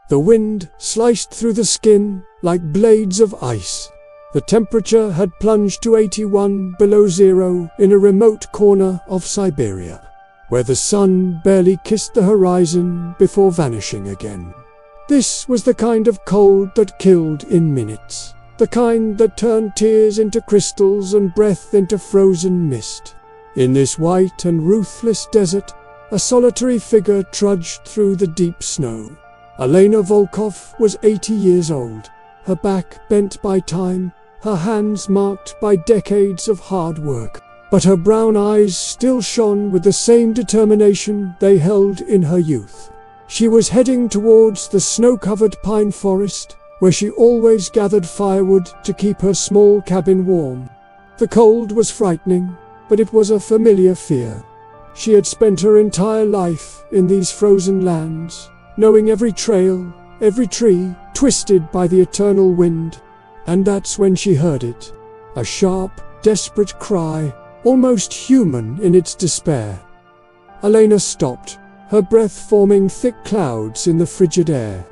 The wind sliced through the skin like blades of ice. The temperature had plunged to 81 below zero in a remote corner of Siberia, where the sun barely kissed the horizon before vanishing again. This was the kind of cold that killed in minutes, the kind that turned tears into crystals and breath into frozen mist. In this white and ruthless desert, a solitary figure trudged through the deep snow. Elena Volkov was 80 years old, her back bent by time, her hands marked by decades of hard work. But her brown eyes still shone with the same determination they held in her youth. She was heading towards the snow-covered pine forest, where she always gathered firewood to keep her small cabin warm. The cold was frightening, but it was a familiar fear. She had spent her entire life in these frozen lands, knowing every trail, every tree, twisted by the eternal wind. And that's when she heard it. A sharp, desperate cry, almost human in its despair. Elena stopped, her breath forming thick clouds in the frigid air.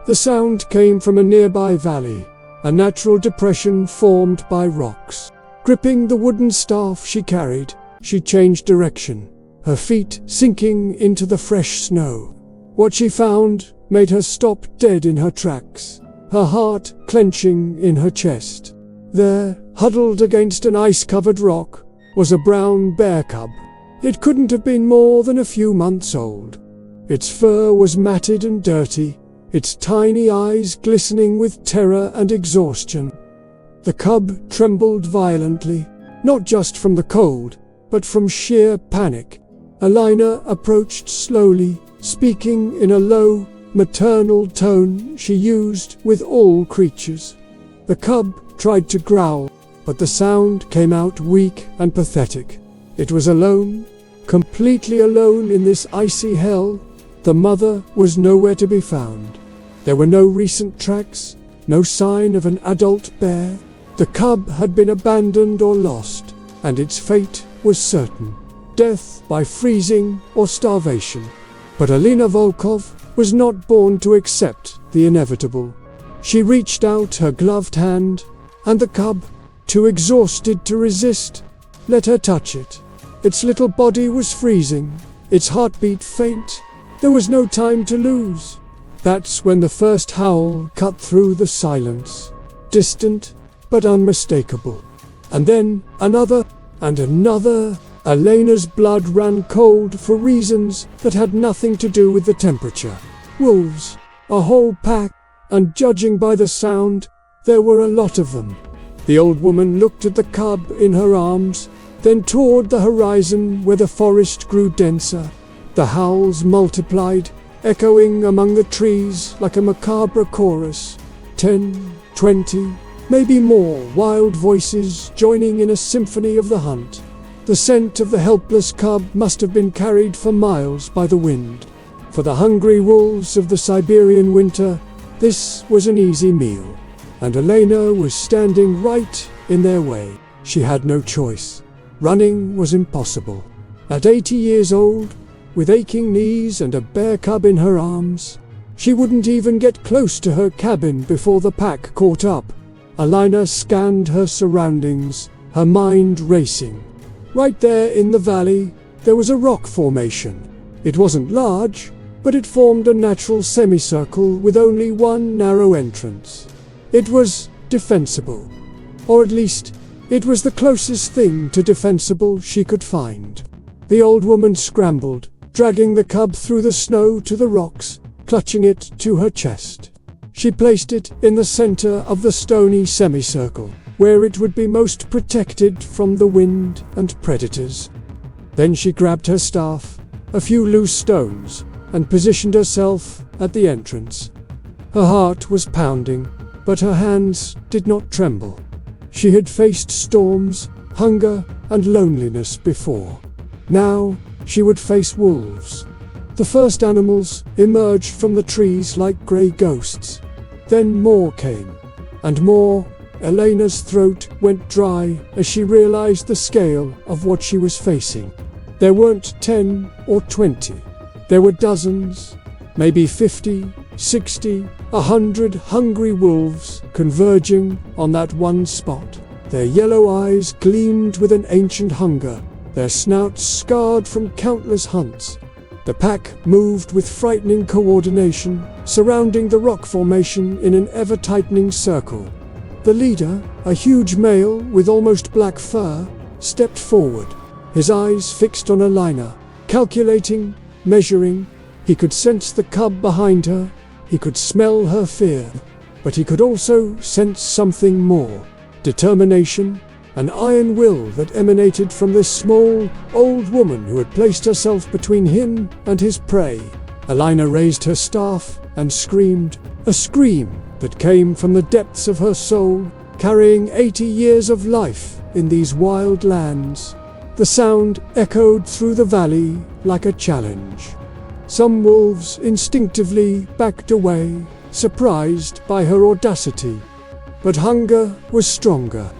The sound came from a nearby valley, a natural depression formed by rocks. Gripping the wooden staff she carried, she changed direction, her feet sinking into the fresh snow. What she found made her stop dead in her tracks, her heart clenching in her chest. There, huddled against an ice-covered rock, was a brown bear cub. It couldn't have been more than a few months old. Its fur was matted and dirty, its tiny eyes glistening with terror and exhaustion. The cub trembled violently, not just from the cold, but from sheer panic. Elena approached slowly, speaking in a low, maternal tone she used with all creatures. The cub tried to growl, but the sound came out weak and pathetic. It was alone, completely alone in this icy hell. The mother was nowhere to be found. There were no recent tracks, no sign of an adult bear. The cub had been abandoned or lost, and its fate was certain: death by freezing or starvation. But Elena Volkov was not born to accept the inevitable. She reached out her gloved hand, and the cub, too exhausted to resist, let her touch it. Its little body was freezing, its heartbeat faint. There was no time to lose. That's when the first howl cut through the silence, distant but unmistakable. And then another and another. Elena's blood ran cold for reasons that had nothing to do with the temperature. Wolves, a whole pack, and judging by the sound, there were a lot of them. The old woman looked at the cub in her arms, then toward the horizon where the forest grew denser. The howls multiplied, echoing among the trees like a macabre chorus. 10, 20, maybe more wild voices joining in a symphony of the hunt. The scent of the helpless cub must have been carried for miles by the wind. For the hungry wolves of the Siberian winter, this was an easy meal, and Elena was standing right in their way. She had no choice. Running was impossible. At 80 years old, with aching knees and a bear cub in her arms, she wouldn't even get close to her cabin before the pack caught up. Elena scanned her surroundings, her mind racing. Right there in the valley, there was a rock formation. It wasn't large, but it formed a natural semicircle with only one narrow entrance. It was defensible, or at least, it was the closest thing to defensible she could find. The old woman scrambled, dragging the cub through the snow to the rocks, clutching it to her chest. She placed it in the center of the stony semicircle, where it would be most protected from the wind and predators. Then she grabbed her staff, a few loose stones, and positioned herself at the entrance. Her heart was pounding, but her hands did not tremble. She had faced storms, hunger, and loneliness before. Now she would face wolves. The first animals emerged from the trees like grey ghosts. Then more came, and more. Elena's throat went dry as she realized the scale of what she was facing. There weren't 10 or 20. There were dozens, maybe 50, 60, 100 hungry wolves converging on that one spot. Their yellow eyes gleamed with an ancient hunger, their snouts scarred from countless hunts. The pack moved with frightening coordination, surrounding the rock formation in an ever-tightening circle. The leader, a huge male with almost black fur, stepped forward, his eyes fixed on Alina, calculating, measuring. He could sense the cub behind her, he could smell her fear, but he could also sense something more: determination, an iron will that emanated from this small, old woman who had placed herself between him and his prey. Alina raised her staff and screamed, a scream that came from the depths of her soul, carrying 80 years of life in these wild lands. The sound echoed through the valley like a challenge. Some wolves instinctively backed away, surprised by her audacity. But hunger was stronger.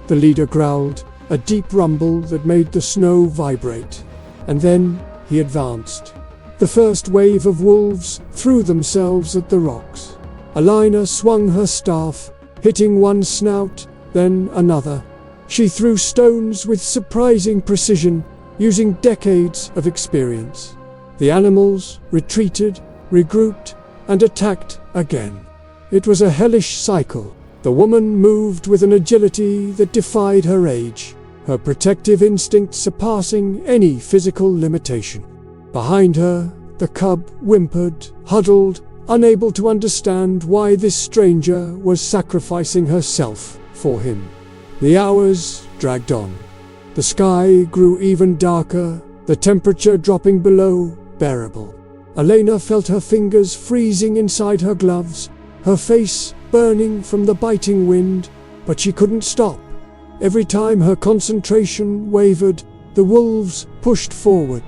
The leader growled, a deep rumble that made the snow vibrate. And then he advanced. The first wave of wolves threw themselves at the rocks. Alina swung her staff, hitting one snout, then another. She threw stones with surprising precision, using decades of experience. The animals retreated, regrouped, and attacked again. It was a hellish cycle. The woman moved with an agility that defied her age, her protective instinct surpassing any physical limitation. Behind her, the cub whimpered, huddled, unable to understand why this stranger was sacrificing herself for him. The hours dragged on. The sky grew even darker, the temperature dropping below bearable. Alina felt her fingers freezing inside her gloves, her face burning from the biting wind, but she couldn't stop. Every time her concentration wavered, the wolves pushed forward.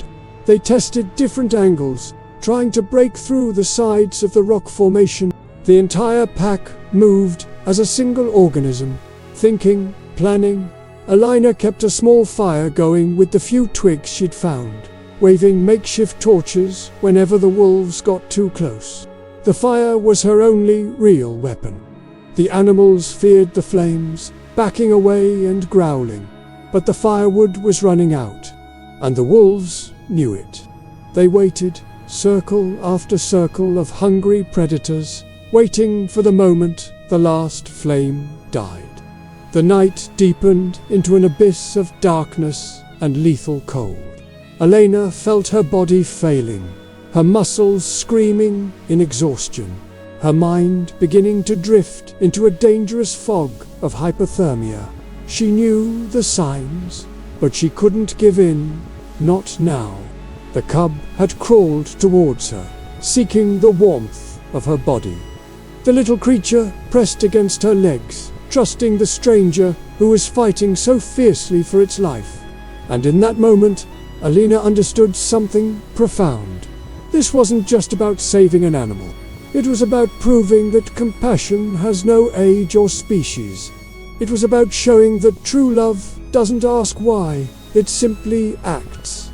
They tested different angles, trying to break through the sides of the rock formation. The entire pack moved as a single organism, thinking, planning. Alina kept a small fire going with the few twigs she'd found, waving makeshift torches whenever the wolves got too close. The fire was her only real weapon. The animals feared the flames, backing away and growling, but the firewood was running out, and the wolves knew it. They waited, circle after circle of hungry predators, waiting for the moment the last flame died. The night deepened into an abyss of darkness and lethal cold. Alina felt her body failing, her muscles screaming in exhaustion, her mind beginning to drift into a dangerous fog of hypothermia. She knew the signs, but she couldn't give in, not now. The cub had crawled towards her, seeking the warmth of her body. The little creature pressed against her legs, trusting the stranger who was fighting so fiercely for its life. And in that moment, Alina understood something profound. This wasn't just about saving an animal. It was about proving that compassion has no age or species. It was about showing that true love doesn't ask why, it simply acts.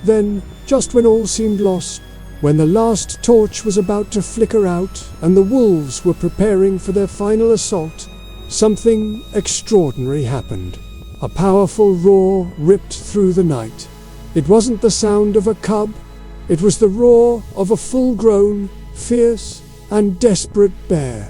Then, just when all seemed lost, when the last torch was about to flicker out and the wolves were preparing for their final assault, something extraordinary happened. A powerful roar ripped through the night. It wasn't the sound of a cub, it was the roar of a full-grown, fierce, and desperate bear.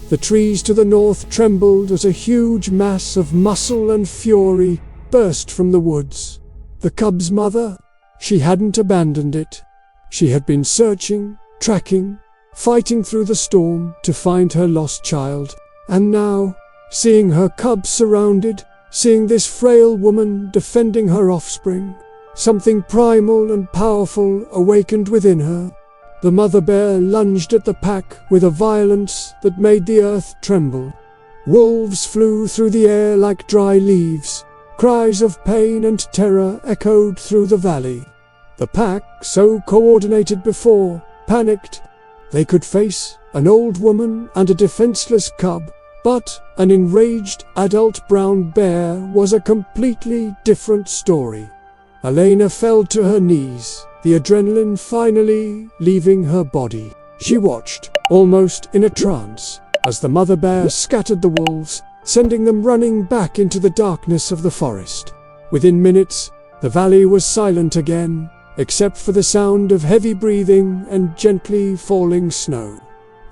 The trees to the north trembled as a huge mass of muscle and fury burst from the woods. The cub's mother? She hadn't abandoned it. She had been searching, tracking, fighting through the storm to find her lost child. And now, seeing her cub surrounded, seeing this frail woman defending her offspring, something primal and powerful awakened within her. The mother bear lunged at the pack with a violence that made the earth tremble. Wolves flew through the air like dry leaves. Cries of pain and terror echoed through the valley. The pack, so coordinated before, panicked. They could face an old woman and a defenseless cub, but an enraged adult brown bear was a completely different story. Alina fell to her knees, the adrenaline finally leaving her body. She watched, almost in a trance, as the mother bear scattered the wolves, sending them running back into the darkness of the forest. Within minutes, the valley was silent again, except for the sound of heavy breathing and gently falling snow.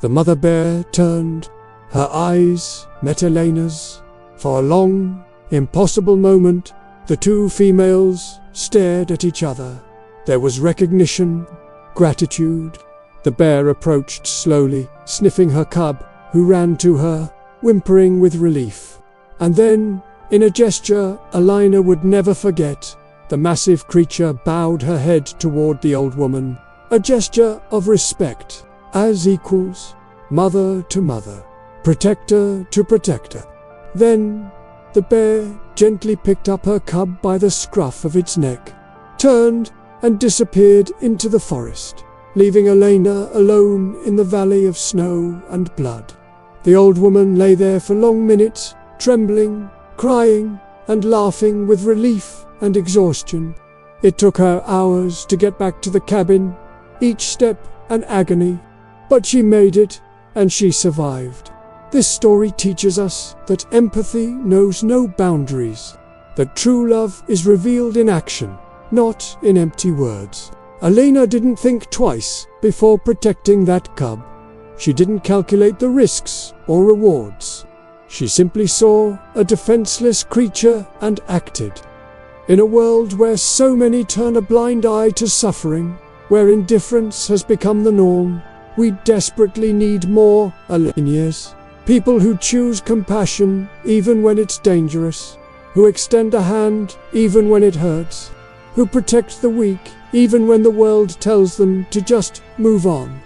The mother bear turned. Her eyes met Elena's. For a long, impossible moment, the two females stared at each other. There was recognition, gratitude. The bear approached slowly, sniffing her cub, who ran to her, whimpering with relief. And then, in a gesture Elena would never forget, the massive creature bowed her head toward the old woman, a gesture of respect, as equals, mother to mother, protector to protector. Then, the bear gently picked up her cub by the scruff of its neck, turned, and disappeared into the forest, leaving Elena alone in the valley of snow and blood. The old woman lay there for long minutes, trembling, crying, and laughing with relief and exhaustion. It took her hours to get back to the cabin, each step an agony. But she made it, and she survived. This story teaches us that empathy knows no boundaries, that true love is revealed in action, not in empty words. Elena didn't think twice before protecting that cub. She didn't calculate the risks or rewards. She simply saw a defenseless creature and acted. In a world where so many turn a blind eye to suffering, where indifference has become the norm, we desperately need more Elenas. People who choose compassion even when it's dangerous, who extend a hand even when it hurts, who protect the weak even when the world tells them to just move on.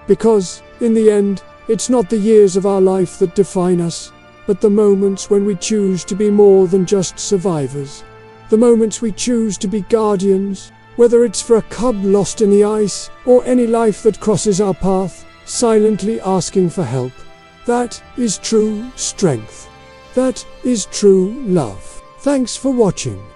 Because, in the end, it's not the years of our life that define us, but the moments when we choose to be more than just survivors. The moments we choose to be guardians, whether it's for a cub lost in the ice or any life that crosses our path, silently asking for help. That is true strength. That is true love. Thanks for watching.